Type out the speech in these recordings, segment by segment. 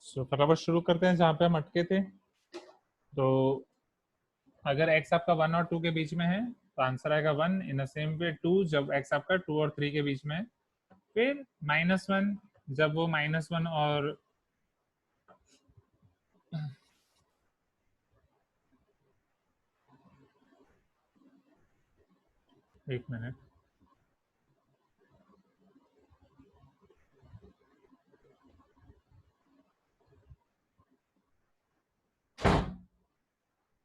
सो फटाफट शुरू करते हैं जहाँ पे हम अटके थे। तो अगर x आपका 1 और 2 के बीच में है तो आंसर आएगा 1। इन द सेम वे 2 जब x आपका 2 और 3 के बीच में है, फिर -1 जब वो -1 और एक मिनट,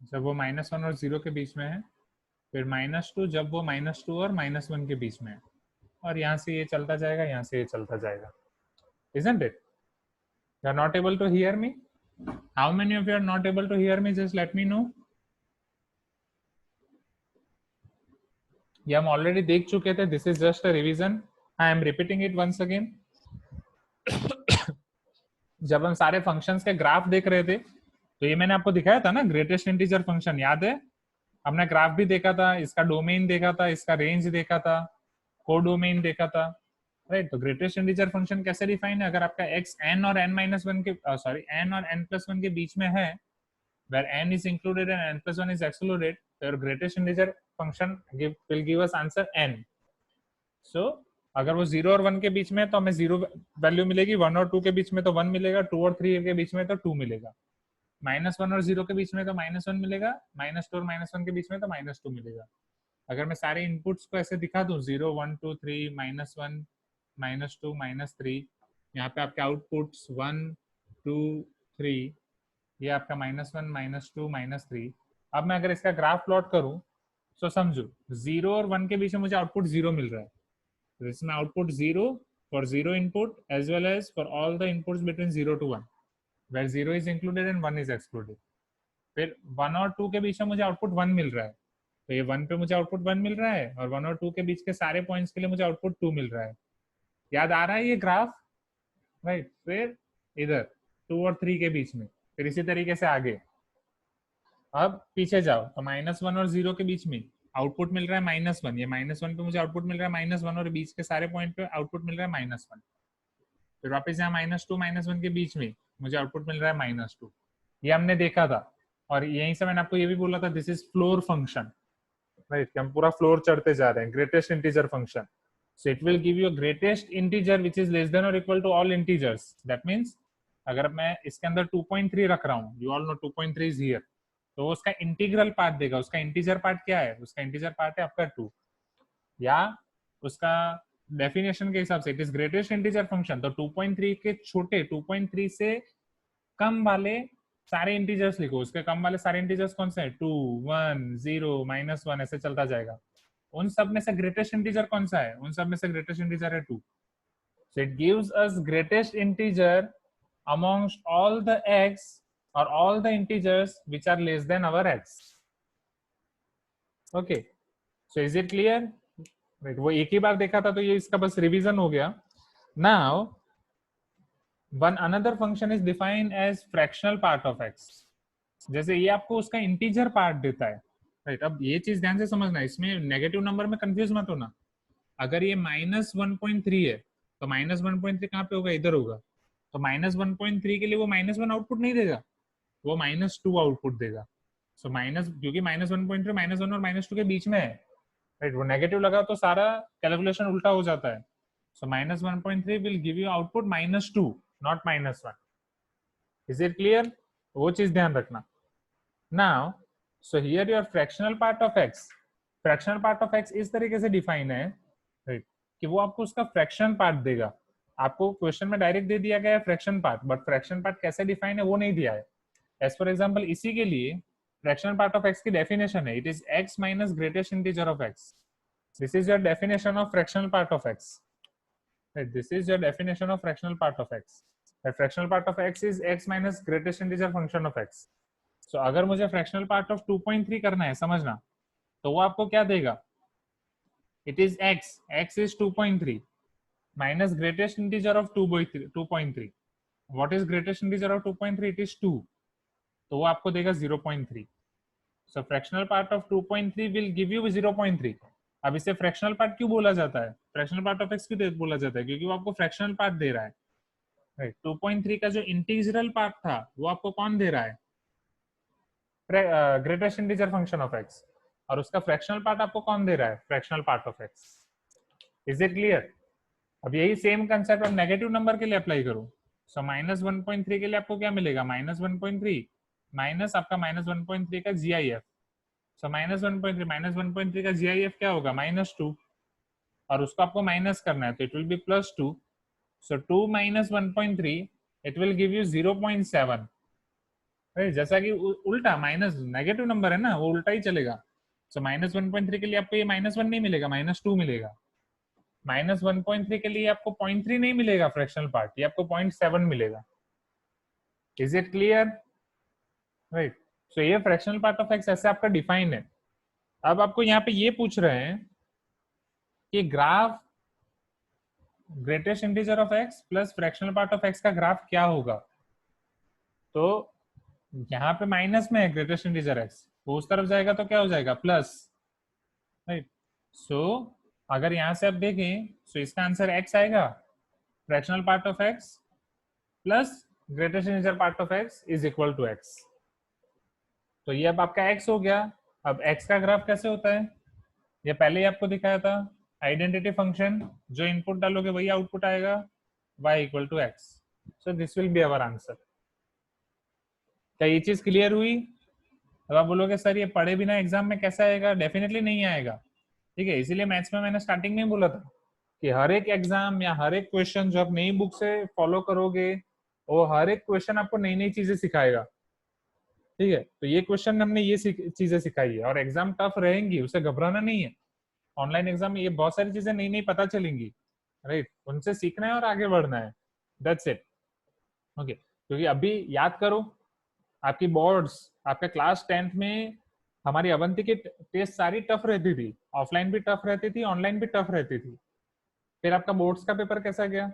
जब वो -1 और 0 के बीच में है, फिर -2 जब वो -2 और -1 के बीच में है, और यहाँ से ये चलता जाएगा, यहाँ से ये चलता जाएगा। Isn't it? You are not able to hear me? How many of you are not able to hear me? Just let me know. ये हम ऑलरेडी देख चुके थे। This is just a revision. I am repeating it once again. जब हम सारे functions के graph देख रहे थे तो ये मैंने आपको दिखाया था ना, ग्रेटेस्ट इंटीजर फंक्शन याद है? हमने ग्राफ भी देखा था, इसका डोमेन देखा था, इसका रेंज देखा था, कोडोमेन देखा था, राइट? तो ग्रेटेस्ट इंटीजर फंक्शन कैसे डिफाइन है? अगर आपका x n और n-1 के n और n+1 के बीच में है, where n is included and n+1 is excluded, your greatest integer function will give us answer n. So अगर वो 0 और 1 के बीच में है तो हमें 0 वैल्यू मिलेगी, 1 और 2 के बीच में तो 1 मिलेगा, 2 और 3 के बीच में तो 2 मिलेगा, -1 और 0 के बीच में तो -1 मिलेगा, -2 और -1 के बीच में तो -2 मिलेगा। अगर मैं सारे इनपुट्स को ऐसे दिखा दूं 0 1 2 3 -1 -2 -3, यहाँ पे आपके आउटपुट्स 1 2 3, ये आपका -1 -2 -3। अब मैं अगर इसका ग्राफ प्लॉट करूं तो समझो 0 और 1 के बीच में मुझे आउटपुट 0 मिल रहा है, तो इसमें output 0 for 0 input as well as for all the inputs between 0 to 1, where 0 is included and 1 is excluded। फिर 1 और 2 के बीच में मुझे आउटपुट 1 मिल रहा है, तो ये 1 पे मुझे आउटपुट 1 मिल रहा है, और 1 और 2 के बीच के सारे पॉइंट्स के लिए मुझे आउटपुट 2 मिल रहा है। याद आ रहा है ये ग्राफ, राइट? फिर इधर 2 और 3 के बीच में, फिर इसी तरीके से आगे। अब पीछे जाओ तो -1 और 0 के बीच में आउटपुट मिल रहा है -1, ये -1 पे मुझे आउटपुट मिल रहा है -1, और बीच के सारे पॉइंट पे आउटपुट मिल रहा है -1। फिर वापस यहाँ -2 -1 के बीच में मुझे आउटपुट मिल रहा है -2। ये हमने देखा था, और यहीं से मैंने आपको ये भी बोला था, this is floor function, right? हम पूरा फ्लोर चढ़ते जा रहे हैं, greatest integer function. So it will give you greatest integer which is less than और equal to all integers. That means अगर मैं इसके अंदर 2.3 रख रहा हूँ, you all know 2.3 is here, तो उसका इंटीग्रल पार्ट देगा। उसका इंटीजर पार्ट क्या है? उसका इंटीजर पार्ट है आपका 2, या उसका डेफिनेशन के हिसाब से it is greatest integer function. तो 2.3 के छोटे 2.3 से कम वाले सारे इंटीजर्स लिखो। उसके कम वाले सारे इंटीजर्स कौन से हैं? 2 1 0 -1, ऐसे चलता जाएगा। उन सब में से ग्रेटेस्ट इंटीजर कौन सा है? उन सब में से ग्रेटेस्ट इंटीजर है 2। So it gives us greatest integer amongst all the x or all the integers which are less than our x. Okay, so is it clear? Right, वो एक ही बार देखा था तो ये इसका बस रिवीजन हो गया। Now one another function is defined as fractional part of x। जैसे ये आपको उसका इंटीजर पार्ट देता है, राइट? अब ये चीज ध्यान से समझना, इसमें नेगेटिव नंबर में कंफ्यूज मत होना। अगर ये -1.3 है तो -1.3 कहाँ पे होगा? इधर होगा। तो -1.3 के लिए वो -1 आउटपुट नहीं देगा, वो -2 आउटपुट देगा। सो माइनस, क्योंकि -1.3 -1 और -2 के बीच में है, राइट? वो नेगेटिव लगा तो सारा कैलकुलेशन उल्टा हो जाता है। सो -1.3 will give you output -2, not -1। Is it clear? वो चीज ध्यान रखना। Now so here your fractional part of x, fractional part of x इस तरीके से डिफाइन है, राइट, कि वो आपको उसका फ्रैक्शन पार्ट देगा। आपको क्वेश्चन में डायरेक्ट दे दिया गया है fraction part, but fraction part कैसे डिफाइन है वो नहीं दिया है। एज फॉर एग्जांपल इसी के लिए फ्रैक्शनल पार्ट ऑफ x की डेफिनेशन है, it is x minus greatest integer of x। This is your definition of fractional part of x, right? This is your definition of fractional part of x। Fractional part of x is x minus greatest integer function of x। सो अगर मुझे fractional part of 2.3 करना है, समझना, तो वो आपको क्या देगा? It is x is 2.3 minus greatest integer of 2.3। what is greatest integer of 2.3? it is 2, तो वो आपको देगा 0.3। so fractional part of 2.3 will give you 0.3। अब इसे फ्रैक्शनल पार्ट क्यों बोला जाता है? फ्रैक्शनल पार्ट ऑफ x क्यों बोला जाता है? क्योंकि वो आपको फ्रैक्शनल पार्ट दे रहा है, राइट। 2.3 का जो इंटीग्रल पार्ट था वो आपको कौन दे रहा है? Greatest integer function of x. और उसका फ्रैक्शनल पार्ट आपको कौन दे रहा है? Fractional part of X. Is it clear? अब यही सेम कंसेप्ट अब नेगेटिव नंबर के लिए अप्लाई करो। सो -1.3 के लिए आपको क्या मिलेगा? -1.3 माइनस आपका -1.3 का GIF। सो -1.3 -1.3 का GIF क्या होगा? -2। और उसको आपको माइनस करना है तो it will be +2। So 2 - 1.3 it will give you 0.7। जैसा कि उल्टा माइनस नेगेटिव नंबर है ना, वो उल्टा ही चलेगा। सो -1.3 के लिए आपको ये -1 नहीं मिलेगा, -2 मिलेगा। -1.3 के लिए आपको 0.3 नहीं मिलेगा फ्रैक्शनल पार्ट, ये आपको 0.7 मिलेगा। Is it clear? राइट। सो ये फ्रैक्शनल पार्ट ऑफ एक्स ऐसे आपका डिफाइन है। अब आपको यहाँ पे ये पूछ रहे हैं कि graph greatest integer of X plus fractional part of x का ग्राफ क्या होगा। तो यहाँ पे माइनस में है ग्रेटेस्ट इंटीजर एक्स, वो उस तरफ जाएगा तो क्या हो जाएगा? प्लस। राइट। सो अगर यहाँ से आप देखें तो इसका आंसर एक्स आएगा। Fractional part of X plus greatest integer part of X is equal to X. तो ये अब आपका एक्स हो गया। अब एक्स का ग्राफ कैसे होता है? ये पहले ही आपको दिखाया था, आइडेंटिटी फंक्शन, जो इनपुट डालोगे वही आउटपुट आएगा, y equal to X. So this will be our answer. क्या ये चीज क्लियर हुई? अब आप बोलोगे सर ये पढ़े बिना एग्जाम में कैसे आएगा? डेफिनेटली नहीं आएगा। ठीक है, इसीलिए मैथ्स में मैंने स्टार्टिंग में बोला था कि हर एक एग्जाम या हर एक क्वेश्चन जो आप नई बुक से फॉलो करोगे, वो हर एक क्वेश्चन आपको नई नई चीजें सिखाएगा। ठीक है, तो ये क्वेश्चन हमने ये चीजें सिखाई है, और एग्जाम टफ रहेंगी, उसे घबराना नहीं है। ऑनलाइन एग्जाम में ये बहुत सारी चीजें नई नई पता चलेंगी। राइट, उनसे सीखना है और आगे बढ़ना है। That's it. ओके, क्योंकि अभी याद करो, आपकी बोर्ड्स, आपका क्लास 10th में हमारी अवंती की टेस्ट सारी टफ रहती थी, ऑफलाइन भी टफ रहती थी, ऑनलाइन भी टफ रहती थी। फिर आपका बोर्ड्स का पेपर कैसा गया?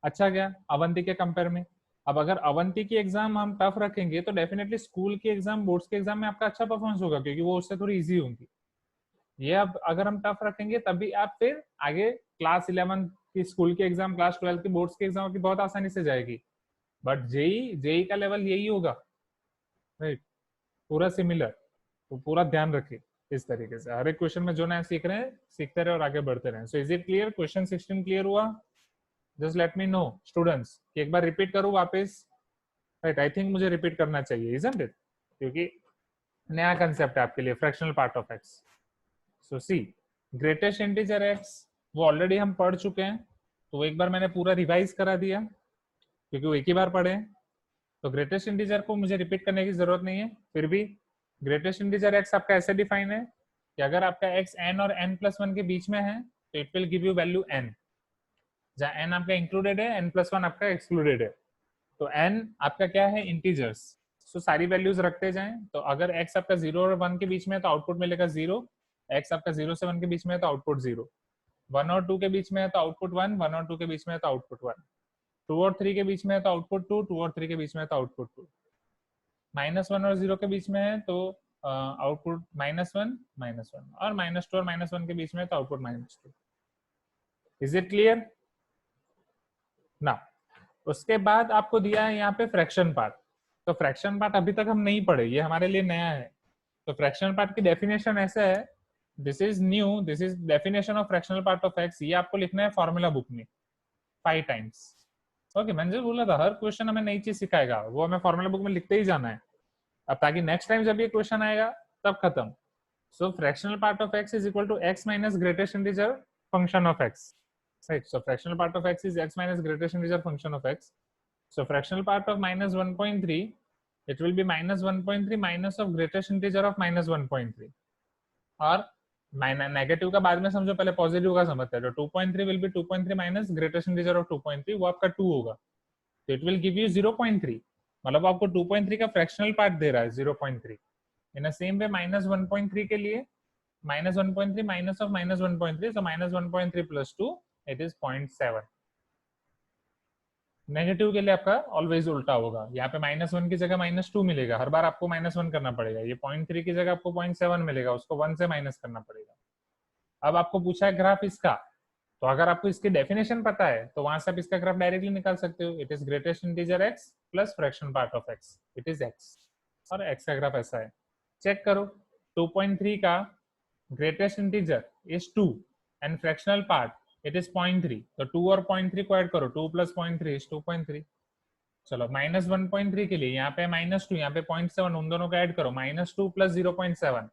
अच्छा गया अवंती के कंपेयर में। अब अगर अवंती की एग्जाम हम टफ रखेंगे तो डेफिनेटली स्कूल की एग्जाम, बोर्ड्स के एग्जाम में आपका अच्छा परफॉर्मेंस होगा, क्योंकि वो उससे थोड़ी इजी होंगी। ये अब अगर हम टफ रखेंगे तभी आप फिर आगे क्लास 11 की स्कूल की एग्जाम, क्लास 12 की बोर्ड्स की एग्जाम की बहुत आसानी से जाएगी। बट जेई जेई का लेवल यही होगा। राइट, पूरा सिमिलर। तो पूरा ध्यान रखिए इस तरीके से, हर एक क्वेश्चन में जो नया सीख रहे हैं सीखते रहे और आगे बढ़ते रहे। So is it clear? Question 16 clear हुआ? Just let me know students कि एक बार रिपीट करूं वापस। राइट, आई थिंक मुझे रिपीट करना चाहिए, इजंट इट? क्योंकि नया कंसेप्ट है आपके लिए, fractional part of X. So see, greatest integer X वो ऑलरेडी हम पढ़ चुके हैं, तो एक बार मैंने पूरा रिवाइज करा दिया, क्योंकि वो एक ही बार पढ़े। तो ग्रेटेस्ट इंटीजर को मुझे रिपीट करने की जरूरत नहीं है। फिर भी ग्रेटेस्ट इंटीजर एक्स आपका ऐसे डिफाइन है कि अगर आपका एक्स n और n+1 के बीच में है तो it will give you value n, जहाँ n आपका इंक्लूडेड है, n+1 आपका एक्सक्लूडेड है। तो n आपका क्या है? इंटीजर्स। सो सारी वैल्यूज रखते जाएं। तो अगर x आपका 0 और 1 के बीच में है तो आउटपुट मिलेगा 0, x आपका 0 से 1 के बीच में है तो आउटपुट 0, 1 और 2 के बीच में है तो आउटपुट 1, 1 और 2 के बीच में है तो आउटपुट 1, 2 और 3 के बीच में है तो आउटपुट 2, 2 और 3 के बीच में है तो आउटपुट 2, -1 और 0 के बीच में है तो आउटपुट -1, -1, और -2 और -1 के बीच में है तो आउटपुट -2। Is it clear? ना, उसके बाद आपको दिया है यहाँ पे फ्रैक्शन पार्ट। तो फ्रैक्शन पार्ट अभी तक हम नहीं पढ़े, ये हमारे लिए नया है। तो फ्रैक्शन पार्ट की डेफिनेशन ऐसे है, this is new, this is definition of fractional part of x. ये आपको लिखना है फॉर्मूला बुक में 5 टाइम्स। ओके, मैंने जो बोला था हर क्वेश्चन हमें नई चीज सिखाएगा, वो हमें फॉर्मूला बुक में लिखते ही जाना है। अब ताकि नेक्स्ट टाइम जब ये क्वेश्चन आएगा तब खत्म। So fractional part of X is equal to X minus greatest integer function of X. Right, so fractional part of x is x minus greatest integer function of x. So fractional part of -1.3, it will be -1.3 minus of greatest integer of -1.3, और negative का बाद में समझो, पहले positive का समझते हैं। तो 2.3 will be 2.3 minus greatest integer of 2.3, वो आपका 2 होगा, तो इट विल गिव यू 0.3, मतलब आपको 2.3 का फ्रैक्शनल पार्ट दे रहा है 0.3। इन अ सेम वे -1.3 के लिए -1.3 minus of -1.3, so -1.3 plus 2 it is 0.7। Negative के लिए आपका ऑलवेज उल्टा होगा, यहाँ पे -1 की जगह -2 मिलेगा, हर बार आपको -1 करना पड़ेगा। ये 0.3 की जगह आपको 0.7 मिलेगा, उसको 1 से माइनस करना पड़ेगा। अब आपको पूछा है ग्राफ इसका, तो अगर आपको इसकी डेफिनेशन पता है तो वहां से आप इसका ग्राफ डायरेक्टली निकाल सकते हो. It is greatest integer x plus fraction part of x, it is x. और एक्स का ग्राफ ऐसा है. चेक करो. 2.3 का greatest integer is 2 and fractional part it is 0.3. तो 2 और 0.3 को ऐड करो. 2 प्लस 0.3 इज 2.3. चलो माइनस 1.3 के लिए यहाँ पे -2, यहाँ पे 0.7, उन दोनों को ऐड करो. -2 plus 0.7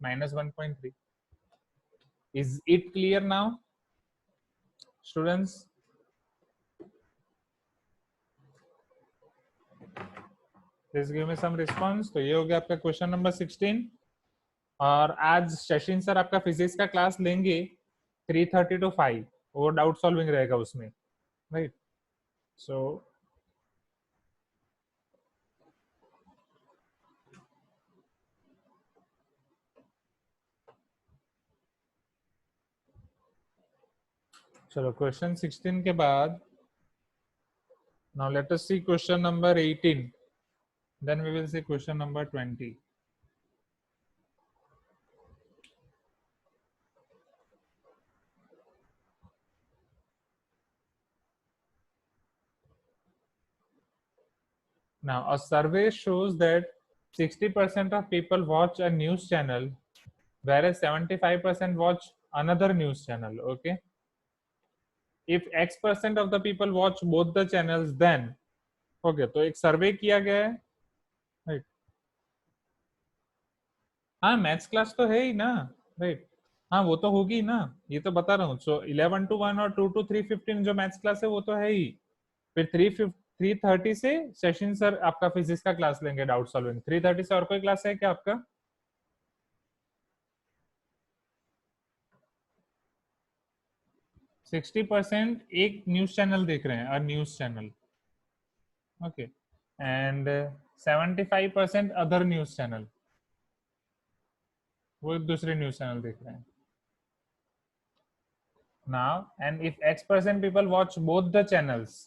-1.3. Is it clear now students? Please give me some response. तो ये हो गया आपका क्वेश्चन नंबर 16. और आज शशिन सर आपका फिजिक्स का क्लास लेंगे 3:30 to 5. वो डाउट सॉल्विंग रहेगा उसमें, राइट? सो चलो क्वेश्चन 16 के बाद now let us see question number 18, then we will see question number 20. Now a survey shows that 60% of people watch a news channel whereas 75% watch another news channel. Okay, if x% of the people watch both the channels then okay, तो एक सर्वे किया गया है, right? हाँ maths class तो है ही ना, right? हाँ वो तो होगी ना, ये तो बता रहा हूँ. सो 11 to 1 और 2 to 3:15 जो मैथ्स क्लास है वो तो है ही. फिर 3:30 से सेशन सर आपका फिजिक्स का क्लास लेंगे, डाउट सॉल्विंग. 3:30 से और कोई क्लास है क्या आपका? सिक्सटी परसेंट एक न्यूज चैनल देख रहे हैं, और news channel, okay, and 75% other news channel, वो एक दूसरे न्यूज चैनल देख रहे हैं. Now and if x% people watch both the channels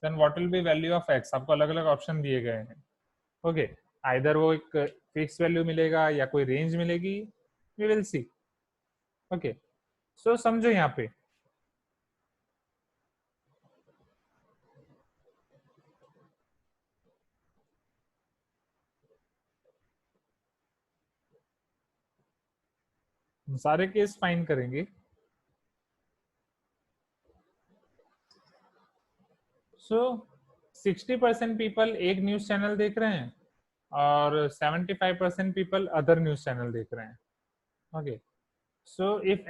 then what will be value of x? आपको अलग अलग ऑप्शन दिए गए हैं. ओके, आइदर वो एक फिक्स वैल्यू मिलेगा या कोई रेंज मिलेगी, वी विल सी. ओके, सो समझो यहाँ पे सारे केस फाइन करेंगे. सो 60% पीपल एक न्यूज चैनल देख रहे हैं और 75% पीपल अदर न्यूज चैनल देख रहे हैं. Okay, so if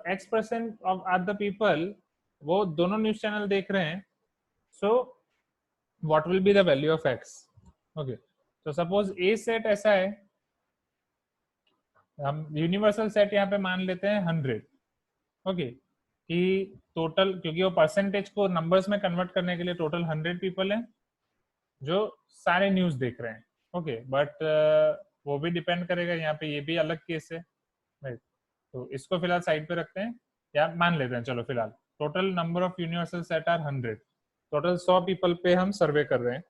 x% of other people वो दोनों न्यूज चैनल देख रहे हैं, so what will be the value of x? Okay, तो सपोज ए सेट ऐसा है, हम यूनिवर्सल सेट यहाँ पे मान लेते हैं 100. ओके, कि टोटल, क्योंकि वो परसेंटेज को नंबर्स में कन्वर्ट करने के लिए टोटल 100 पीपल हैं जो सारे न्यूज देख रहे हैं. ओके, बट वो भी डिपेंड करेगा, यहाँ पे ये भी अलग केस है, राइट? तो इसको फिलहाल साइड पे रखते हैं, या मान लेते हैं. चलो फिलहाल total number of universal set are 100. Total 100 people पे हम सर्वे कर रहे हैं.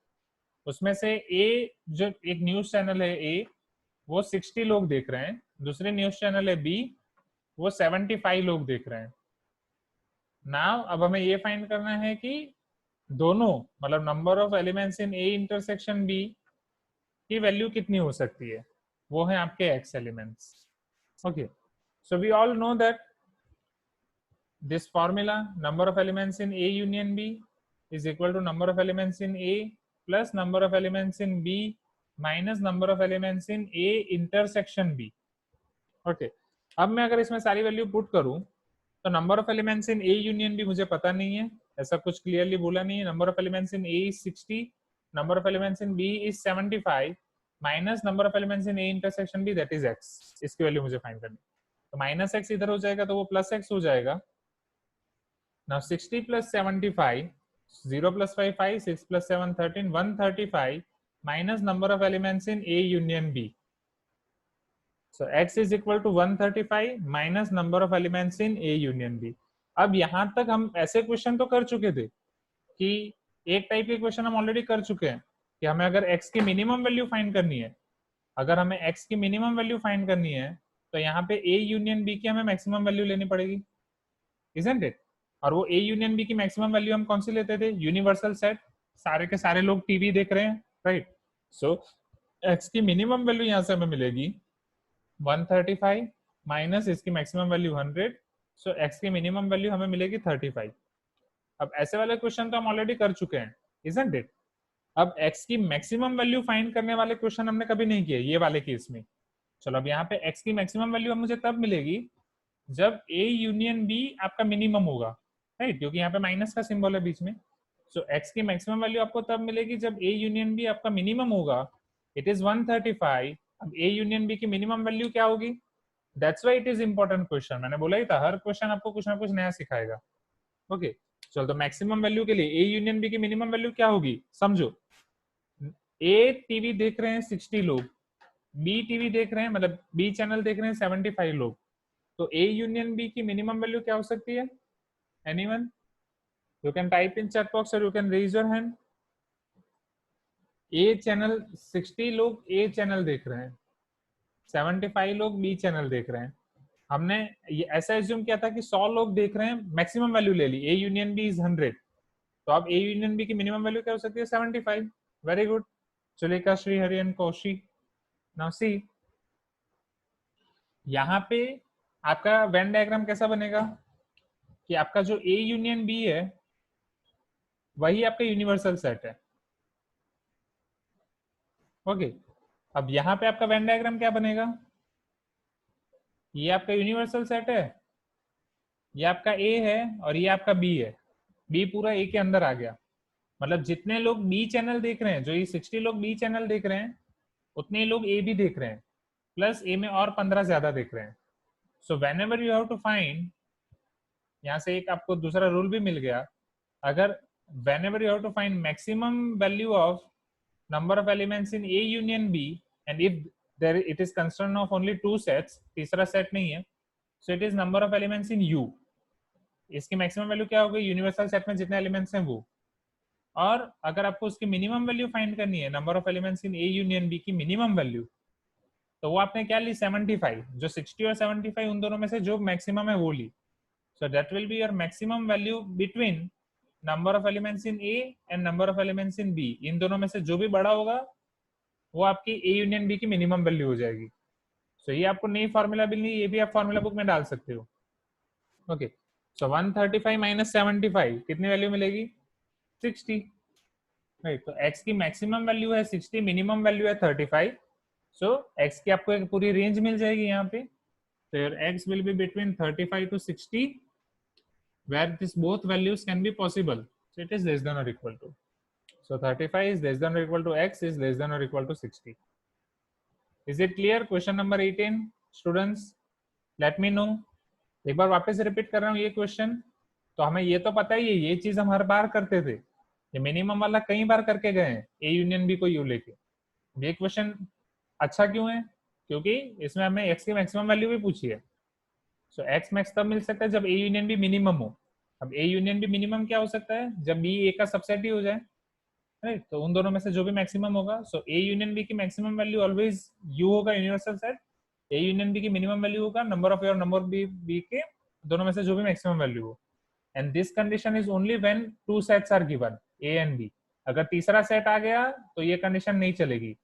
उसमें से ए, जो एक न्यूज चैनल है ए, वो 60 लोग देख रहे हैं. दूसरे न्यूज चैनल है बी, वो 75 लोग देख रहे हैं. नाउ अब हमें ये फाइंड करना है कि दोनों, मतलब number of elements in A intersection B की वैल्यू कितनी हो सकती है. वो है आपके X elements. Okay, so we all know that this formula, number of elements in A union B is equal to number of elements in A plus number of elements in B minus number of elements in A intersection B. Okay, अब मैं अगर इसमें सारी value put करूं तो number of elements in A union B मुझे पता नहीं है, ऐसा कुछ क्लियरली बोला नहीं है. Number of elements in A is 60, number of elements in B is 75 minus number of elements in A intersection B, that is X. इसकी वैल्यू मुझे फाइंड करनी. तो माइनस एक्स इधर हो जाएगा तो वो प्लस एक्स हो जाएगा. Now 60 plus 75, 0 plus 5 5, 6 plus 7 13, 135 minus number of elements in A union B. So x is equal to 135 minus number of elements in A union B. अब यहां तक हम ऐसे क्वेश्चन तो कर चुके थे कि एक टाइप के क्वेश्चन हम ऑलरेडी कर चुके हैं कि हमें अगर x की मिनिमम वैल्यू फाइंड करनी है, अगर हमें x की मिनिमम वैल्यू फाइंड करनी है तो यहाँ पे A यूनियन B की हमें मैक्सिमम वैल्यू लेनी पड़ेगी. Isn't it? और वो ए यूनियन बी की मैक्सिमम वैल्यू हम कौन सी लेते थे? यूनिवर्सल सेट, सारे के सारे लोग टीवी देख रहे हैं, राइट? सो एक्स की मिनिमम वैल्यू यहां से हमें मिलेगी 135 माइनस इसकी मैक्सिमम वैल्यू 100, सो एक्स की मिनिमम वैल्यू हमें मिलेगी 35। अब ऐसे वाले क्वेश्चन तो हम ऑलरेडी कर चुके हैं, इजंट इट? अब x की मैक्सिमम वैल्यू फाइंड करने वाले क्वेश्चन हमने कभी नहीं किए ये वाले केस में। चलो अब यहाँ पे x की मैक्सिमम वैल्यू मुझे तब मिलेगी जब a यूनियन b आपका मिनिमम होगा, राइट? क्योंकि यहाँ पे माइनस का सिंबल है बीच में। सो x की मैक्सिमम वैल्यू आपको तब मिलेगी जब a यूनियन b आपका मिनिमम होगा। It is 135। अब a यूनियन b की मिनिमम वैल्यू क्या होगी? That's why it is important question. मैंने बोला ही था हर क्वेश्चन आपको कुछ ना कुछ नया सिखाएगा। ओके, चलो तो मैक्सिमम वैल्यू के लिए a यूनियन b की मिनिमम वैल्यू क्या होगी समझो। ए टीवी देख रहे हैं 60 लोग, बी टीवी देख रहे हैं मतलब बी चैनल देख रहे हैं 75 लोग, तो ए यूनियन बी की मिनिमम वैल्यू क्या हो सकती है? Anyone? You can type in chat box और you can raise your hand. A channel 60 लोग ए चैनल देख रहे हैं, 75 लोग बी चैनल देख रहे हैं। हमने ये ऐसा एज्यूम किया था कि 100 लोग देख रहे हैं, मैक्सिमम वैल्यू ले ली, ए यूनियन बी इज 100, तो अब ए यूनियन बी की मिनिमम वैल्यू क्या हो सकती है? 75। Very good, चुलेका, Shri हरियन, Cauchy. Now see, यहाँ पे आपका वेन डायग्राम कैसा बनेगा कि आपका जो ए यूनियन बी है वही आपका यूनिवर्सल सेट है। ओके, अब यहाँ पे आपका वेन डायग्राम क्या बनेगा? ये आपका यूनिवर्सल सेट है, ये आपका ए है और ये आपका बी है। बी पूरा ए के अंदर आ गया, मतलब जितने लोग बी चैनल देख रहे हैं, जो ये 60 लोग बी चैनल देख रहे हैं उतने ही लोग ए भी देख रहे हैं, प्लस ए में और 15 ज्यादा देख रहे हैं। So whenever you have to find, यहाँ से एक आपको दूसरा रूल भी मिल गया, अगर whenever you have to find maximum value of number of elements in A union B and if there it is concerned of only two sets, तीसरा set नहीं है, so it is number of elements in U। इसकी maximum value क्या होगी? Universal set में जितने elements हैं वो। और अगर आपको उसकी मिनिमम वैल्यू फाइंड करनी है, number of elements in A union B की मिनिमम वैल्यू, तो वो आपने क्या ली? 75। जो 60 और 75 उन दोनों में से जो मैक्सिमम है वो ली। So that will be your maximum value between number of elements in A and number of elements in B। इन दोनों में से जो भी बड़ा होगा वो आपकी A यूनियन B की मिनिमम वैल्यू हो जाएगी। सो ये आपको नई फॉर्मूला भी नहीं, ये भी आप फॉर्मूला बुक में डाल सकते हो। ओके, सो 135 माइनस 75 कितनी वैल्यू मिलेगी? 60, राइट? तो x की मैक्सिमम वैल्यू है 60, मिनिमम वैल्यू है 35, सो x की आपको एक पूरी रेंज मिल जाएगी यहाँ पे। तो your x will be between 35 to 60 where this both values can be possible, so it is less than or equal to, so 35 is less than or equal to x is less than or equal to 60। is it clear? question number 18 students, let me know। एक बार वापस repeat कर रहा हूँ ये question. तो हमें ये तो पता ही है, ये चीज हम हर बार करते थे, ये मिनिमम वाला कई बार करके गए हैं, ए यूनियन बी को यू लेके। ये क्वेश्चन अच्छा क्यों है? क्योंकि इसमें हमें एक्स की मैक्सिमम वैल्यू भी पूछी है। सो एक्स मैक्स तब मिल सकता है जब ए यूनियन बी मिनिमम हो। अब ए यूनियन बी मिनिमम क्या हो सकता है? जब बी ए का सबसेट ही हो जाए, राइट? तो उन दोनों में से जो भी मैक्सिमम होगा, सो ए यूनियन बी की मैक्सिमम वैल्यू ऑलवेज यू होगा, universal set. A union B की मिनिमम वैल्यू होगा नंबर ऑफ ए और नंबर बी बी के दोनों में से जो भी मैक्सिमम वैल्यू हो। And this condition is only when two sets are given, A and B. अगर तीसरा सेट आ गया तो ये कंडीशन नहीं चलेगी,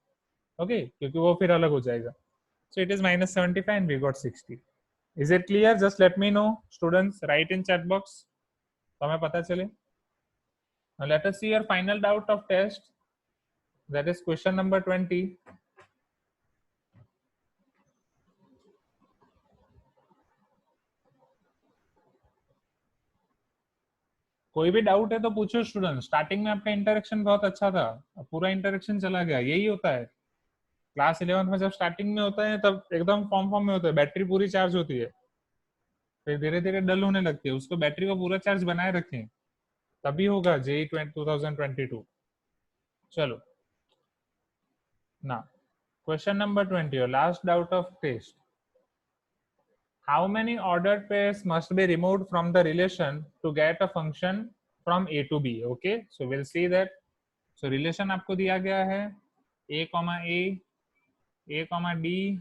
ओके क्योंकि वो फिर अलग हो जाएगा। So it is -75 and we got 60। Is it clear? Just let me know, students. Write in chat box तो हमें पता चले। Now let us see your final doubt of test. That is question number 20. कोई भी doubt है तो पूछो student. Starting में आपका इंटरेक्शन बहुत अच्छा था, अब पूरा इंटरेक्शन चला गया। यही होता है क्लास 11th में, जब स्टार्टिंग में होता है तब एकदम फॉर्म फॉर्म में होता है, बैटरी पूरी चार्ज होती है, फिर धीरे धीरे डल होने लगती है। उसको बैटरी को पूरा चार्ज बनाए रखें, तभी होगा जेई 2022। चलो ना, question number 20, your last doubt of test. How many ordered pairs must be removed from the relation to get a function from A to B? Okay, so we'll see that. So relation आपको दिया गया है A, A, D,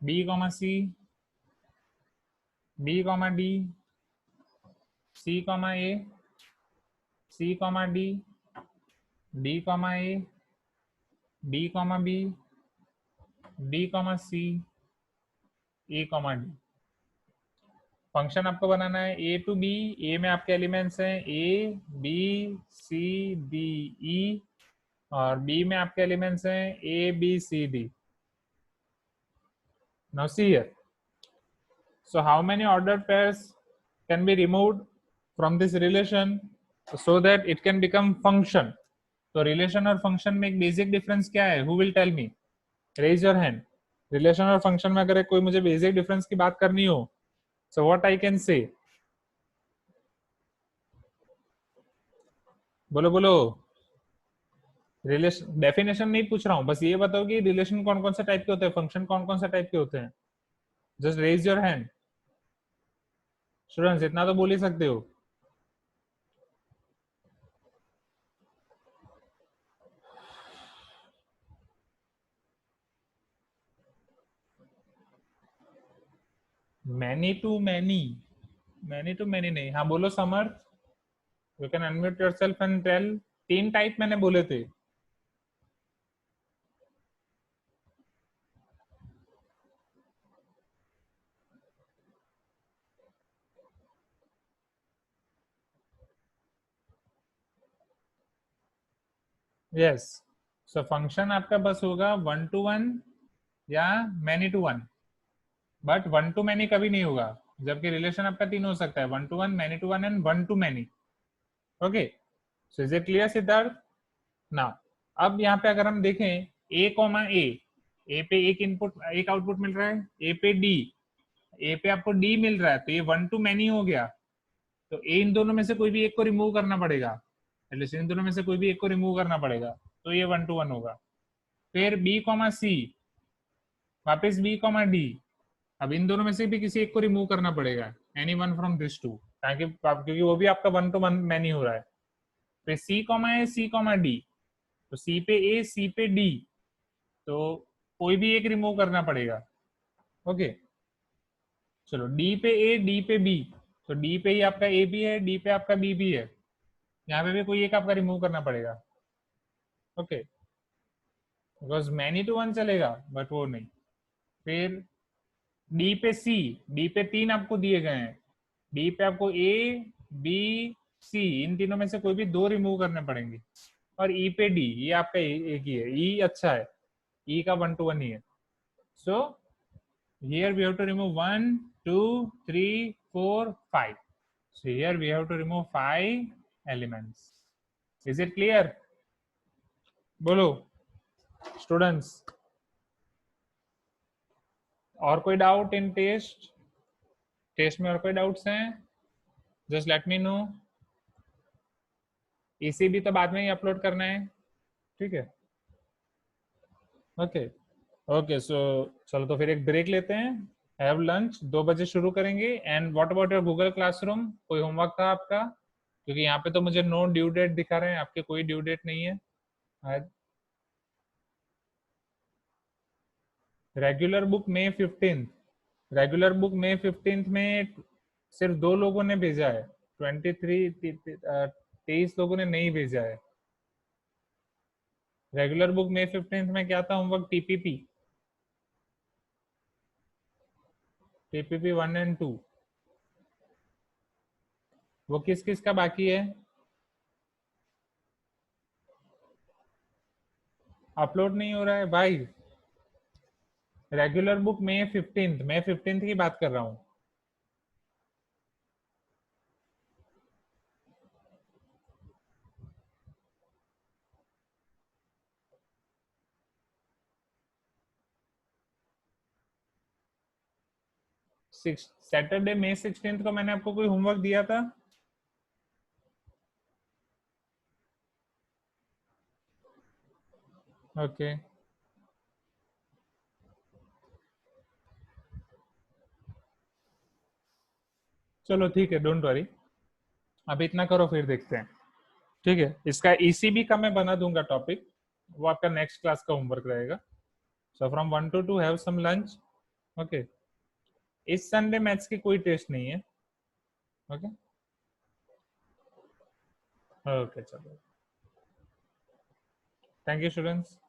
B, C, B comma D, C comma A, C comma D, D comma A, D comma B, D comma C, A comma D. Function आपको बनाना है ए to be. ए में आपके elements हैं A B C D E, और B में आपके elements हैं A B C D. Now see here, so how many ordered pairs can be removed from this relation so that it can become function? तो relation और function में एक basic difference क्या है? Who will tell me? Raise your hand. Relation और function में अगर कोई मुझे बेसिक डिफरेंस की बात करनी हो, so what I can say? बोलो बोलो। रिलेशन डेफिनेशन नहीं पूछ रहा हूं, बस ये बताओ कि रिलेशन कौन कौन से टाइप के होते हैं, फंक्शन कौन कौन से टाइप के होते हैं। Just raise your hand students, इतना तो बोल ही सकते हो। Many to many, many to many नहीं। हाँ बोलो Samarth, you can unmute yourself and tell. तीन टाइप मैंने बोले थे। यस, सो फंक्शन आपका बस होगा 1 to 1 या many to 1, but 1 to many कभी नहीं होगा। जबकि रिलेशन आपका तीन हो सकता है, 1 to 1, many to 1 and 1 to many. Okay, so is it clear Siddharth? ना अब यहाँ पे अगर हम देखें ए कॉमा ए पे एक इनपुट एक आउटपुट मिल रहा है, ए पे डी, ए पे आपको डी मिल रहा है, तो ये 1 to मैनी हो गया। तो ए इन दोनों में से कोई भी एक को रिमूव करना पड़ेगा, इन दोनों में से कोई भी एक को रिमूव करना पड़ेगा, तो ये 1 to 1 होगा। फिर बी कॉमा सी, वापिस बी कॉमा डी, अब इन दोनों में से भी किसी एक को रिमूव करना पड़ेगा, any one from this two, ताकि क्योंकि वो भी आपका 1 to 1 मैनी हो रहा है। फिर सी comma A, C comma D, तो सी पे ए, सी पे डी, तो कोई भी एक रिमूव करना पड़ेगा। ओके, चलो डी पे ए, डी पे बी, तो डी पे ही आपका ए भी है, डी पे आपका बी भी है, यहाँ पे भी कोई एक आपका रिमूव करना पड़ेगा। ओके, बिकॉज मैनी टू 1 चलेगा बट वो नहीं। फिर डी पे सी, डी पे तीन आपको दिए गए हैं, डी पे आपको ए बी सी, इन तीनों में से कोई भी दो रिमूव करने पड़ेंगे। और ई पे डी, ये आपका एक ही है, ई अच्छा है, ई का 1 to 1 ही है। So here we have to remove 1 2 3 4 5, so here we have to remove 5 elements. Is it clear? बोलो स्टूडेंट्स, और कोई डाउट इन टेस्ट? टेस्ट में और कोई डाउट्स हैं? Just let me no. ECB तो बाद में ही अपलोड करना है, ठीक है? ओके ओके, सो चलो तो फिर एक ब्रेक लेते हैं, हैव लंच, 2 बजे शुरू करेंगे। And what about your Google classroom, कोई होमवर्क था आपका? क्योंकि यहाँ पे तो मुझे नो ड्यू डेट दिखा रहे हैं, आपके कोई ड्यू डेट नहीं है। Regular book May 15, regular book May 15 में सिर्फ 2 लोगों ने भेजा है, 23 लोगों ने नहीं भेजा है। रेगुलर बुक May 15 में क्या था होमवर्क? टीपीपी 1 and 2, वो किस किस का बाकी है? अपलोड नहीं हो रहा है भाई। रेगुलर बुक May 15 की बात कर रहा हूँ। सैटरडे May 16 को मैंने आपको कोई होमवर्क दिया था? ओके चलो ठीक है, डोंट वरी, अब इतना करो फिर देखते हैं, ठीक है? इसका ईसीबी का मैं बना दूंगा टॉपिक, वो आपका नेक्स्ट क्लास का होमवर्क रहेगा। So from 1 to 2 have some lunch, okay? इस संडे मैथ्स की कोई टेस्ट नहीं है। ओके ओके चलो, थैंक यू स्टूडेंट्स।